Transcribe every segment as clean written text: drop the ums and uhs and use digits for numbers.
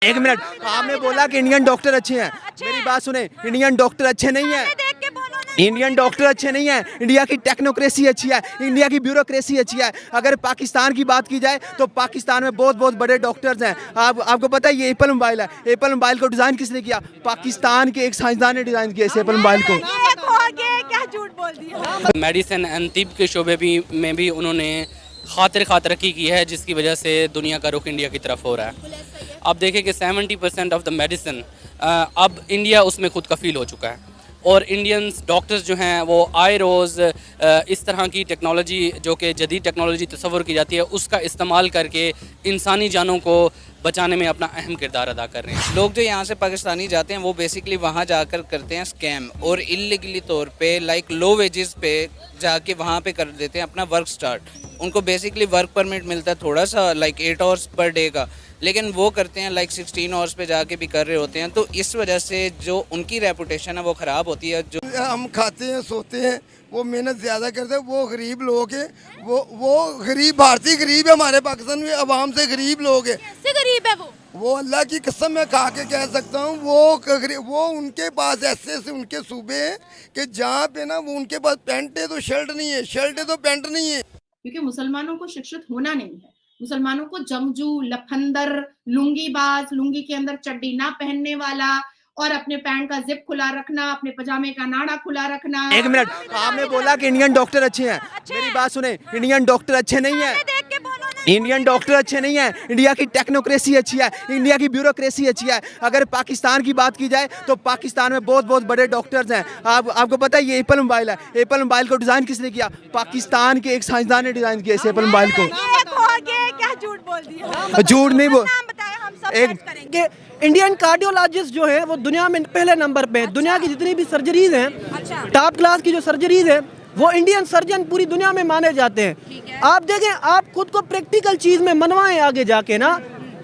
एक मिनट, आपने बोला कि इंडियन डॉक्टर अच्छे हैं। मेरी बात सुने, इंडियन डॉक्टर अच्छे नहीं हैं। इंडियन डॉक्टर अच्छे नहीं हैं। इंडिया की टेक्नोक्रेसी अच्छी है, इंडिया की ब्यूरोक्रेसी अच्छी है। अगर पाकिस्तान की बात की जाए तो पाकिस्तान में बहुत बहुत बड़े डॉक्टर्स हैं। आपको पता है ये एप्पल मोबाइल है, एप्पल मोबाइल को डिज़ाइन किसने किया? पाकिस्तान के एक साइंसदान ने डिज़ाइन किया इस एप्पल मोबाइल को। क्या झूठ बोल दिया। मेडिसिन एंड तिब के शोबे में भी उन्होंने खा तरक्की की है, जिसकी वजह से दुनिया का रुख इंडिया की तरफ हो रहा है। अब देखें कि 70% ऑफ द मेडिसिन अब इंडिया उसमें खुद कफील हो चुका है, और इंडियंस डॉक्टर्स जो हैं वो आए रोज़ इस तरह की टेक्नोलॉजी, जो कि जदीद टेक्नोलॉजी तस्वर की जाती है, उसका इस्तेमाल करके इंसानी जानों को बचाने में अपना अहम किरदार अदा कर रहे हैं। लोग जो यहाँ से पाकिस्तानी जाते हैं वो बेसिकली वहाँ जाकर करते हैं स्कैम, और इलीगली तौर पे लाइक लो वेजेस पे जाके वहाँ पे कर देते हैं अपना वर्क स्टार्ट। उनको बेसिकली वर्क परमिट मिलता है थोड़ा सा, लाइक 8 आवर्स पर डे का, लेकिन वो करते हैं लाइक 16 आवर्स पे जाके भी कर रहे होते हैं। तो इस वजह से जो उनकी रेपुटेशन है वो ख़राब होती है। जो हम खाते हैं, सोते हैं, वो मेहनत ज़्यादा करते हैं, वो गरीब लोग हैं। वो गरीब भारतीय गरीब है, हमारे पाकिस्तान में आवाम से गरीब लोग हैं। कैसे गरीब है वो अल्लाह की कसम मैं खा के कह सकता हूँ, वो उनके पास ऐसे उनके सूबे हैं कि जहाँ पे ना वो उनके पास पैंट है तो शर्ट नहीं है, शर्ट है तो पैंट नहीं है। क्योंकि मुसलमानों को शिक्षित होना नहीं है। मुसलमानों को जंगजू, लफंदर, लुंगीबाज, लुंगी के अंदर चड्डी ना पहनने वाला, और अपने पैंट का जिप खुला रखना, अपने पजामे का नाड़ा खुला रखना। एक मिनट, आपने बोला कि इंडियन डॉक्टर अच्छे हैं। मेरी बात सुने, इंडियन डॉक्टर अच्छे नहीं हैं। इंडियन डॉक्टर अच्छे नहीं हैं। इंडिया की टेक्नोक्रेसी अच्छी है, इंडिया की ब्यूरोक्रेसी अच्छी है। अगर पाकिस्तान की बात की जाए तो पाकिस्तान में बहुत बहुत बड़े डॉक्टर्स हैं। आपको पता है ये एप्पल मोबाइल है, एप्पल मोबाइल को डिज़ाइन किसने किया? पाकिस्तान के एक साइंसदान ने डिज़ाइन किया इस एप्पल मोबाइल को। क्या झूठ बोल दिया। झूठ नहीं बोल, एक इंडियन कार्डियोलॉजिस्ट जो है वो दुनिया में पहले नंबर पे है। दुनिया की जितनी भी सर्जरीज हैं, टॉप क्लास की जो सर्जरीज है, वो इंडियन सर्जन पूरी दुनिया में माने जाते हैं। आप देखें, आप खुद को प्रैक्टिकल चीज़ में मनवाएं आगे जाके ना,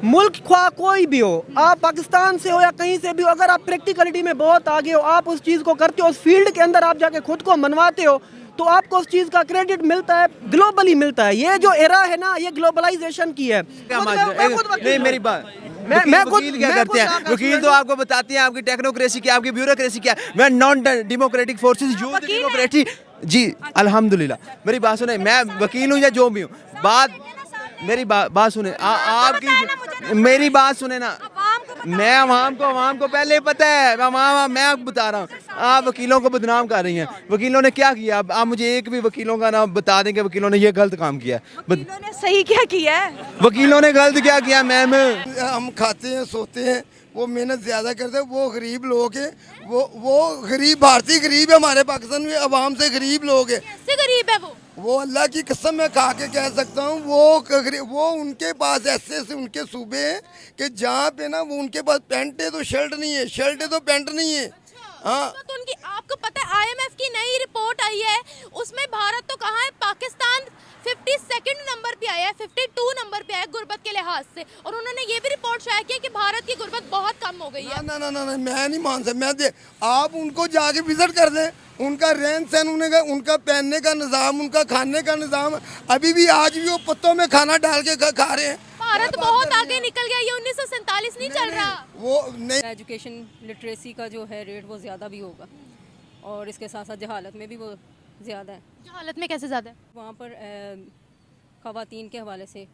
मुल्क ख्वाह कोई भी हो, आप पाकिस्तान से हो या कहीं से भी हो, अगर आप प्रैक्टिकलिटी में बहुत आगे हो, आप उस चीज़ को करते हो, उस फील्ड के अंदर आप जाके खुद को मनवाते हो, तो आपको उस चीज़ का क्रेडिट मिलता है, ग्लोबली मिलता है। ये जो एरा है ना, ये ग्लोबलाइजेशन की है। नहीं, मेरी बात, मैं वकील क्या करते हैं? वकील तो आपको बताते हैं आपकी टेक्नोक्रेसी क्या, आपकी ब्यूरोक्रेसी क्या। मैं non democratic forces use democracy जी, अल्हम्दुलिल्लाह। मेरी बात सुने, मैं वकील हूँ या जो भी हूँ, मेरी बात सुने, आपकी मेरी बात सुने ना। मैं आवाम को पहले पता है, मैं आपको बता रहा हूँ। आप वकीलों को बदनाम कर रही हैं। वकीलों ने क्या किया? आप मुझे एक भी वकीलों का नाम बता दें कि वकीलों ने ये गलत काम किया है। वकीलों ने सही क्या किया है? वकीलों ने गलत क्या किया मैम? हम खाते हैं, सोते हैं, वो मेहनत ज़्यादा करते हैं, वो गरीब लोग हैं। वो गरीब भारतीय गरीब है, हमारे पाकिस्तान में आवाम से गरीब लोग हैं। कैसे गरीब है वो अल्लाह की कसम मैं खा के कह सकता हूँ, वो उनके पास ऐसे उनके सूबे हैं कि जहाँ पे ना वो उनके पास पैंट है तो शर्ट नहीं है, शर्ट है तो पैंट नहीं है। हाँ, तो उनकी, आपको पता है IMF की नई रिपोर्ट आई है, उसमें भारत तो कहाँ है, पाकिस्तान 52nd नंबर पे आया है, 52 नंबर पे आया है गुर्बत के लिहाज से। और उन्होंने ये भी रिपोर्ट शाया किया कि भारत की गुर्बत बहुत कम हो गई है। ना मैं नहीं मान सकता। आप उनको जाके विजिट कर दें, उनका रहन सहन, उनका पहनने का निज़ाम, उनका खाने का निज़ाम, अभी भी आज भी वो पत्तों में खाना डाल के खा रहे हैं। भारत बहुत आगे निकल गया, ये 1947 नहीं चल रहा। वो नहीं, एजुकेशन लिटरेसी का जो है रेट वो ज़्यादा भी होगा, और इसके साथ साथ जहालत में भी वो ज़्यादा है। जहालत में कैसे ज़्यादा है? वहाँ पर ख़वातीन के हवाले से,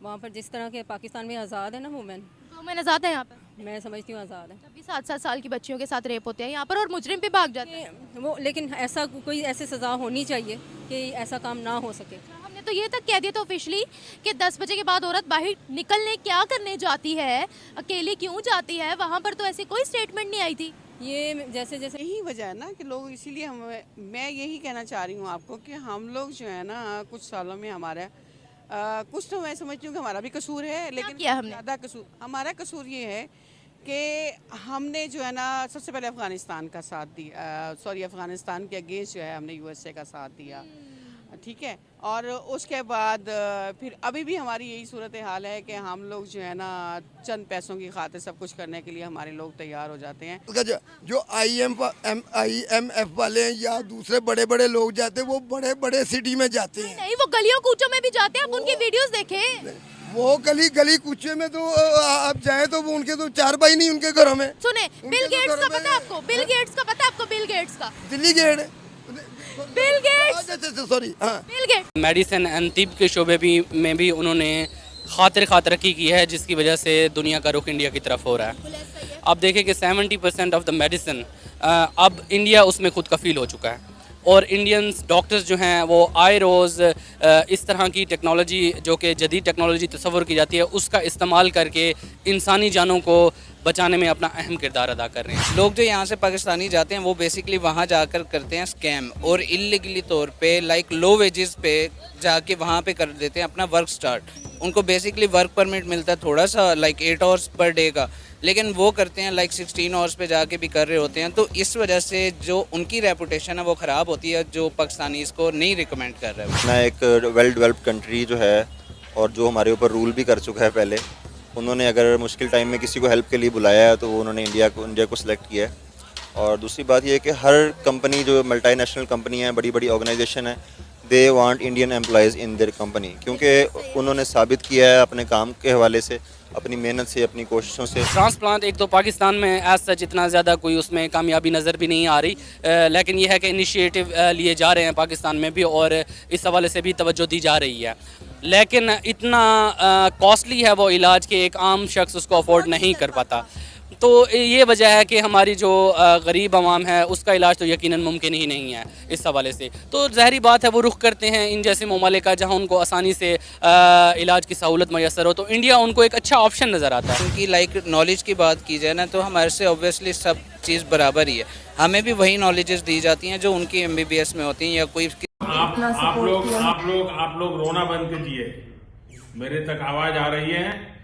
वहाँ पर जिस तरह के पाकिस्तान में आज़ाद है ना वुमेन, वुमेन आज़ाद है यहाँ पर? मैं समझती हूँ आज़ाद है। जब भी 7-7 साल की बच्चियों के साथ रेप होते हैं यहाँ पर, और मुजरिम भी भाग जाते हैं वो, लेकिन ऐसा कोई ऐसी सज़ा होनी चाहिए कि ऐसा काम ना हो सके। हमने तो ये तक कह दिया था ऑफिशियली कि 10 बजे के बाद औरत बाहर निकलने क्या करने जाती है, अकेली क्यों जाती है, वहाँ पर तो ऐसी कोई स्टेटमेंट नहीं आई थी। ये जैसे यही वजह है ना कि लोग, इसीलिए मैं यही कहना चाह रही हूँ आपको कि हम लोग जो है ना कुछ सालों में हमारा कुछ तो मैं समझती हूँ कि हमारा भी कसूर है, लेकिन ज़्यादा हमारा कसूर ये है कि हमने जो है ना सबसे पहले अफ़गानिस्तान का साथ दिया, अफ़गानिस्तान के अगेंस्ट जो है हमने USA का साथ दिया, ठीक है। और उसके बाद फिर अभी भी हमारी यही सूरत हाल है कि हम लोग जो है ना चंद पैसों की खातिर सब कुछ करने के लिए हमारे लोग तैयार हो जाते हैं। जो IMF वाले हैं या दूसरे बड़े बड़े लोग जाते हैं, वो बड़े बड़े सिटी में जाते हैं। नहीं, वो गलियों कूचों में भी जाते हैं, आप उनकी वीडियोस देखें। वो गली गली कुचे में तो आप जाए तो वो उनके तो 4 भाई नहीं उनके घरों में। सुने, बिल गेट्स का पता है आपको? बिल गेट्स का पता है आपको? बिल गेट्स का Delhi gate, Bill Gates, sorry, हाँ, बिल गेट्स। मेडिसिन एंड तिब के शोबे में भी उन्होंने खातिर तरक्की की है, जिसकी वजह से दुनिया का रुख इंडिया की तरफ हो रहा है। अब देखें कि 70% ऑफ द मेडिसिन अब इंडिया उसमें खुद कफील हो चुका है, और इंडियंस डॉक्टर्स जो हैं वो आए रोज़ इस तरह की टेक्नोलॉजी, जो कि जदीद टेक्नोलॉजी तस्वर की जाती है, उसका इस्तेमाल करके इंसानी जानों को बचाने में अपना अहम किरदार अदा कर रहे हैं। लोग जो यहाँ से पाकिस्तानी जाते हैं वो बेसिकली वहाँ जाकर करते हैं स्कैम, और इलीगली तौर पे लाइक लो वेजेस पे जाके वहाँ पे कर देते हैं अपना वर्क स्टार्ट। उनको बेसिकली वर्क परमिट मिलता है थोड़ा सा, लाइक 8 आवर्स पर डे का, लेकिन वो करते हैं लाइक 16 आवर्स पे जाके भी कर रहे होते हैं। तो इस वजह से जो उनकी रेपुटेशन है वो ख़राब होती है, जो पाकिस्तानी इसको नहीं रिकमेंड कर रहे हैं। अपना एक वेल डेवलप्ड कंट्री जो है, और जो हमारे ऊपर रूल भी कर चुका है पहले, उन्होंने अगर मुश्किल टाइम में किसी को हेल्प के लिए बुलाया है तो उन्होंने इंडिया को सिलेक्ट किया है। और दूसरी बात यह है कि हर कंपनी जो मल्टीनेशनल कंपनी है, बड़ी बड़ी ऑर्गेनाइजेशन है, they want Indian employees in their company, क्योंकि उन्होंने साबित किया है अपने काम के हवाले से, अपनी मेहनत से, अपनी कोशिशों से। ट्रांसप्लांट एक तो पाकिस्तान में एज सच इतना ज़्यादा कोई उसमें कामयाबी नज़र भी नहीं आ रही, लेकिन यह है कि इनिशिएटिव लिए जा रहे हैं पाकिस्तान में भी, और इस हवाले से भी तवज्जो दी जा रही है। लेकिन इतना कॉस्टली है वो इलाज कि एक आम शख्स उसको अफोर्ड नहीं कर पाता। तो ये वजह है कि हमारी जो गरीब आवाम है उसका इलाज तो यकीनन मुमकिन ही नहीं है इस हवाले से। तो ज़ाहिरी बात है वो रुख करते हैं इन जैसे ममालिक का, जहाँ उनको आसानी से इलाज की सहूलत मैसर हो, तो इंडिया उनको एक अच्छा ऑप्शन नज़र आता है। उनकी लाइक नॉलेज की बात की जाए ना, तो हमारे से ऑब्वियसली सब चीज़ बराबर ही है, हमें भी वही नॉलेजेस दी जाती हैं जो उनकी MBBS में होती हैं या कोई। आप लोग रोना बंद कीजिए, मेरे तक आवाज़ आ रही है।